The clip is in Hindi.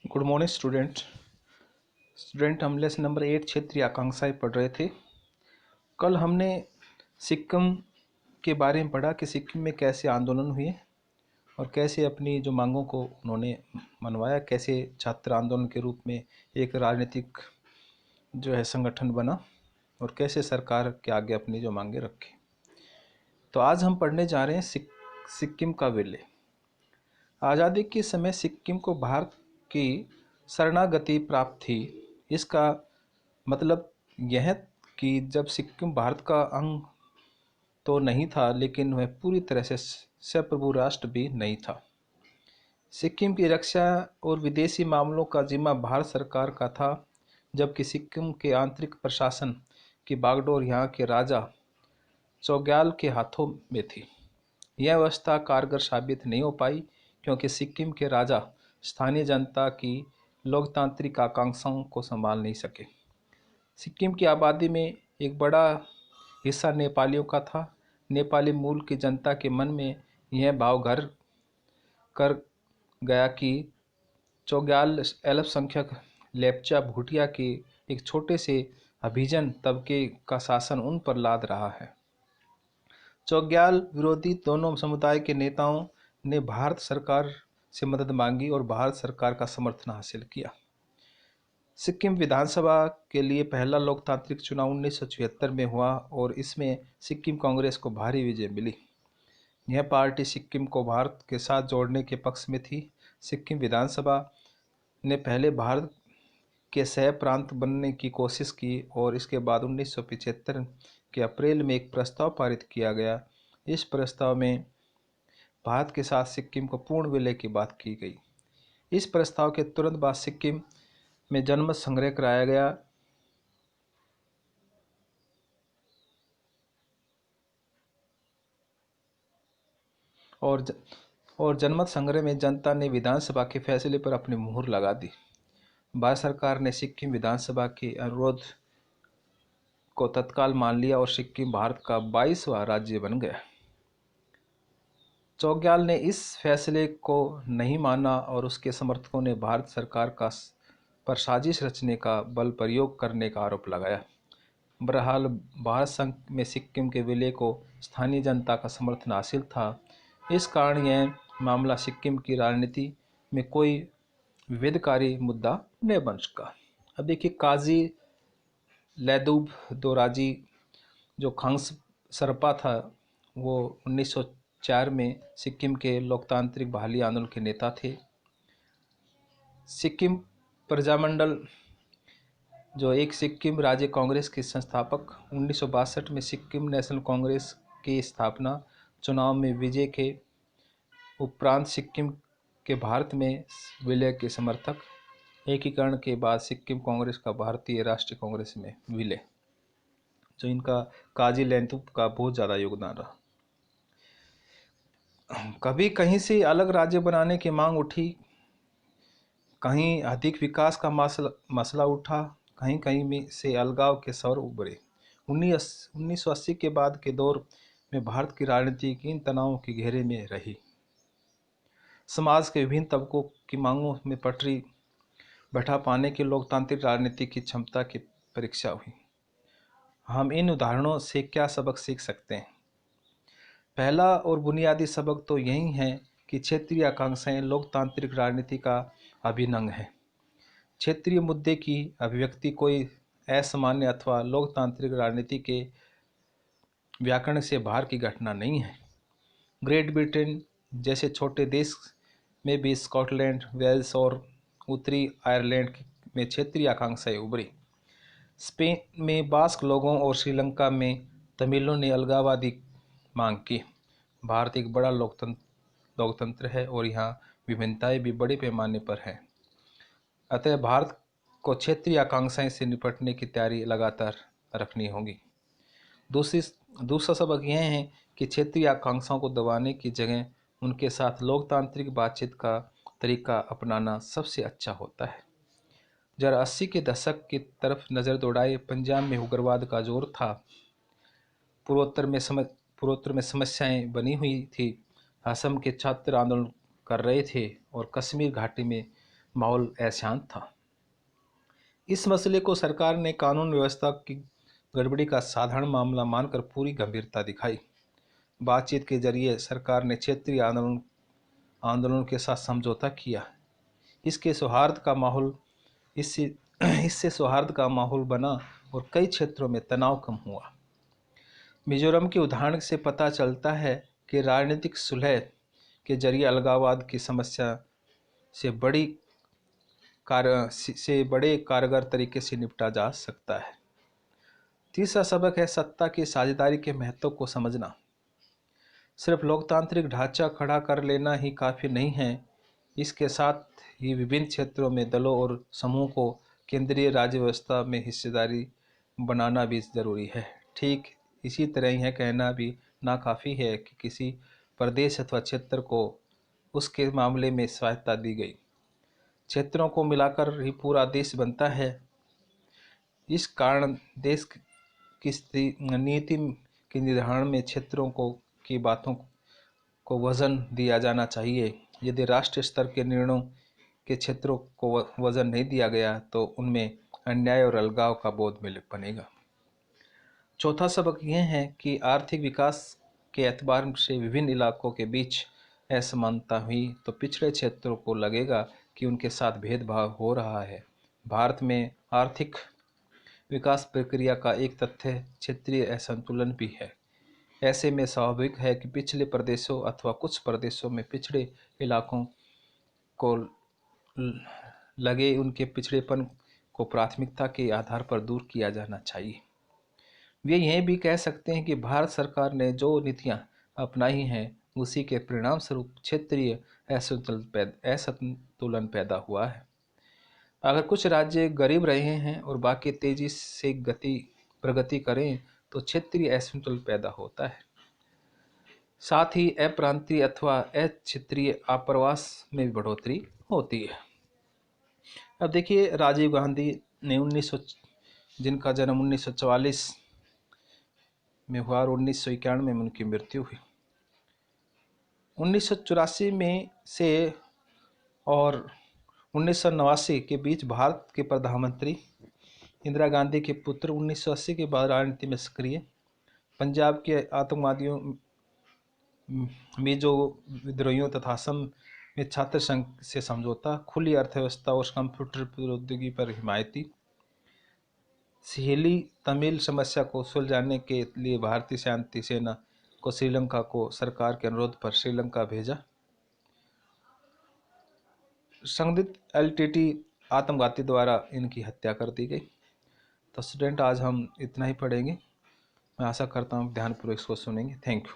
गुड मॉर्निंग स्टूडेंट हम लेसन नंबर 8 क्षेत्रीय आकांक्षाएं पढ़ रहे थे। कल हमने सिक्किम के बारे में पढ़ा कि सिक्किम में कैसे आंदोलन हुए और कैसे अपनी जो मांगों को उन्होंने मनवाया, कैसे छात्र आंदोलन के रूप में एक राजनीतिक जो है संगठन बना और कैसे सरकार के आगे अपनी जो मांगे रखी। तो आज हम पढ़ने जा रहे हैं सिक्किम का विलय। आज़ादी के समय सिक्किम को भारत की शरणागति प्राप्त थी। इसका मतलब यह कि जब सिक्किम भारत का अंग तो नहीं था, लेकिन वह पूरी तरह से स्वप्रभु राष्ट्र भी नहीं था। सिक्किम की रक्षा और विदेशी मामलों का जिम्मा भारत सरकार का था, जबकि सिक्किम के आंतरिक प्रशासन की बागडोर यहाँ के राजा चौग्याल के हाथों में थी। यह व्यवस्था कारगर साबित नहीं हो पाई, क्योंकि सिक्किम के राजा स्थानीय जनता की लोकतांत्रिक आकांक्षाओं को संभाल नहीं सके। सिक्किम की आबादी में एक बड़ा हिस्सा नेपालियों का था। नेपाली मूल की जनता के मन में यह भाव घर कर गया कि चौग्याल अल्पसंख्यक लेप्चा भूटिया के एक छोटे से अभिजन तबके का शासन उन पर लाद रहा है। चौग्याल विरोधी दोनों समुदाय के नेताओं ने भारत सरकार से मदद मांगी और भारत सरकार का समर्थन हासिल किया। सिक्किम विधानसभा के लिए पहला लोकतांत्रिक चुनाव 1976 में हुआ और इसमें सिक्किम कांग्रेस को भारी विजय मिली। यह पार्टी सिक्किम को भारत के साथ जोड़ने के पक्ष में थी। सिक्किम विधानसभा ने पहले भारत के सह प्रांत बनने की कोशिश की और इसके बाद 1975 के अप्रैल में एक प्रस्ताव पारित किया गया। इस प्रस्ताव में भारत के साथ सिक्किम को पूर्ण विलय की बात की गई। इस प्रस्ताव के तुरंत बाद सिक्किम में जनमत संग्रह कराया गया और जनमत संग्रह में जनता ने विधानसभा के फैसले पर अपनी मुहर लगा दी। भारत सरकार ने सिक्किम विधानसभा के अनुरोध को तत्काल मान लिया और सिक्किम भारत का 22वां राज्य बन गया। चौग्याल ने इस फैसले को नहीं माना और उसके समर्थकों ने भारत सरकार पर साजिश रचने का बल प्रयोग करने का आरोप लगाया। बहरहाल भारत संघ में सिक्किम के विलय को स्थानीय जनता का समर्थन हासिल था। इस कारण यह मामला सिक्किम की राजनीति में कोई विभेदकारी मुद्दा नहीं बन सका। अब देखिए, काजी लैदूब दोराजी जो खांग्स सरपा था, वो 1904 में सिक्किम के लोकतांत्रिक बहाली आंदोलन के नेता थे। सिक्किम प्रजामंडल जो एक सिक्किम राज्य कांग्रेस के संस्थापक 1962 में सिक्किम नेशनल कांग्रेस की स्थापना, चुनाव में विजय के उपरांत सिक्किम के भारत में विलय के समर्थक, एकीकरण के बाद सिक्किम कांग्रेस का भारतीय राष्ट्रीय कांग्रेस में विलय, जो इनका काजी लैंतुप का बहुत ज़्यादा योगदान रहा। कभी कहीं से अलग राज्य बनाने की मांग उठी, कहीं अधिक विकास का मसला उठा, कहीं कहीं में से अलगाव के स्वर उभरे। 1980 के बाद के दौर में भारत की राजनीति इन तनावों के घेरे में रही। समाज के विभिन्न तबकों की मांगों में पटरी बैठा पाने की लोकतांत्रिक राजनीति की क्षमता की परीक्षा हुई। हम इन उदाहरणों से क्या सबक सीख सकते हैं? पहला और बुनियादी सबक तो यही है कि क्षेत्रीय आकांक्षाएं लोकतांत्रिक राजनीति का अभिन्न अंग है। क्षेत्रीय मुद्दे की अभिव्यक्ति कोई असामान्य अथवा लोकतांत्रिक राजनीति के व्याकरण से बाहर की घटना नहीं है। ग्रेट ब्रिटेन जैसे छोटे देश में भी स्कॉटलैंड, वेल्स और उत्तरी आयरलैंड में क्षेत्रीय आकांक्षाएं उभरी। स्पेन में बास्क लोगों और श्रीलंका में तमिलों ने अलगाववादी मांग की। भारत एक बड़ा लोकतंत्र है और यहाँ विभिन्नताएं भी बड़े पैमाने पर हैं। अतः भारत को क्षेत्रीय आकांक्षाएं से निपटने की तैयारी लगातार रखनी होगी। दूसरा सबक यह है कि क्षेत्रीय आकांक्षाओं को दबाने की जगह उनके साथ लोकतांत्रिक बातचीत का तरीका अपनाना सबसे अच्छा होता है। जरा 80 के दशक की तरफ नज़र दौड़ाए। पंजाब में उग्रवाद का जोर था, पूर्वोत्तर में समस्याएं बनी हुई थी, असम के छात्र आंदोलन कर रहे थे और कश्मीर घाटी में माहौल अशांत था। इस मसले को सरकार ने कानून व्यवस्था की गड़बड़ी का साधारण मामला मानकर पूरी गंभीरता दिखाई। बातचीत के जरिए सरकार ने क्षेत्रीय आंदोलन के साथ समझौता किया। इसके सौहार्द का माहौल इससे इससे सौहार्द का माहौल बना और कई क्षेत्रों में तनाव कम हुआ। मिजोरम के उदाहरण से पता चलता है कि राजनीतिक सुलह के जरिए अलगाववाद की समस्या से बड़े कारगर तरीके से निपटा जा सकता है। तीसरा सबक है सत्ता की साझेदारी के महत्व को समझना। सिर्फ लोकतांत्रिक ढांचा खड़ा कर लेना ही काफ़ी नहीं है, इसके साथ ही विभिन्न क्षेत्रों में दलों और समूहों को केंद्रीय राज्य व्यवस्था में हिस्सेदारी बनाना भी ज़रूरी है। ठीक इसी तरह यह कहना भी नाकाफ़ी है कि किसी प्रदेश अथवा क्षेत्र को उसके मामले में स्वायत्तता दी गई। क्षेत्रों को मिलाकर ही पूरा देश बनता है। इस कारण देश की नीति के निर्धारण में क्षेत्रों की बातों को वजन दिया जाना चाहिए। यदि राष्ट्रीय स्तर के निर्णयों के क्षेत्रों को वजन नहीं दिया गया तो उनमें अन्याय और अलगाव का बोध बनेगा। चौथा सबक यह है कि आर्थिक विकास के एतबार से विभिन्न इलाकों के बीच असमानता हुई तो पिछड़े क्षेत्रों को लगेगा कि उनके साथ भेदभाव हो रहा है। भारत में आर्थिक विकास प्रक्रिया का एक तथ्य क्षेत्रीय असंतुलन भी है। ऐसे में स्वाभाविक है कि पिछले प्रदेशों अथवा कुछ प्रदेशों में पिछड़े इलाकों को लगे उनके पिछड़ेपन को प्राथमिकता के आधार पर दूर किया जाना चाहिए। वे यह भी कह सकते हैं कि भारत सरकार ने जो नीतियां अपनाई हैं उसी के परिणाम स्वरूप क्षेत्रीय असंतुलन पैदा हुआ है। अगर कुछ राज्य गरीब रहे हैं और बाकी तेजी से प्रगति करें तो क्षेत्रीय असंतुलन पैदा होता है। साथ ही अप्रांतीय अथवा अक्षेत्रीय आप्रवास में भी बढ़ोतरी होती है। अब देखिए, राजीव गांधी ने जिनका जन्म 1944 में हुआ और 1991 में उनकी मृत्यु हुई। 1984 में से और 1989 के बीच भारत के प्रधानमंत्री इंदिरा गांधी के पुत्र 1980 के बाद राजनीति में सक्रिय। पंजाब के आतंकवादियों मिजो विद्रोहियों तथा असम में छात्र संघ से समझौता, खुली अर्थव्यवस्था और कंप्यूटर प्रौद्योगिकी पर हिमायती। सहेली तमिल समस्या को सुलझाने के लिए भारतीय शांति सेना को श्रीलंका को सरकार के अनुरोध पर श्रीलंका भेजा। संदिग्ध एलटीटी आत्मघाती द्वारा इनकी हत्या कर दी गई। तो स्टूडेंट, आज हम इतना ही पढ़ेंगे। मैं आशा करता हूँ ध्यानपूर्वक इसको सुनेंगे। Thank you.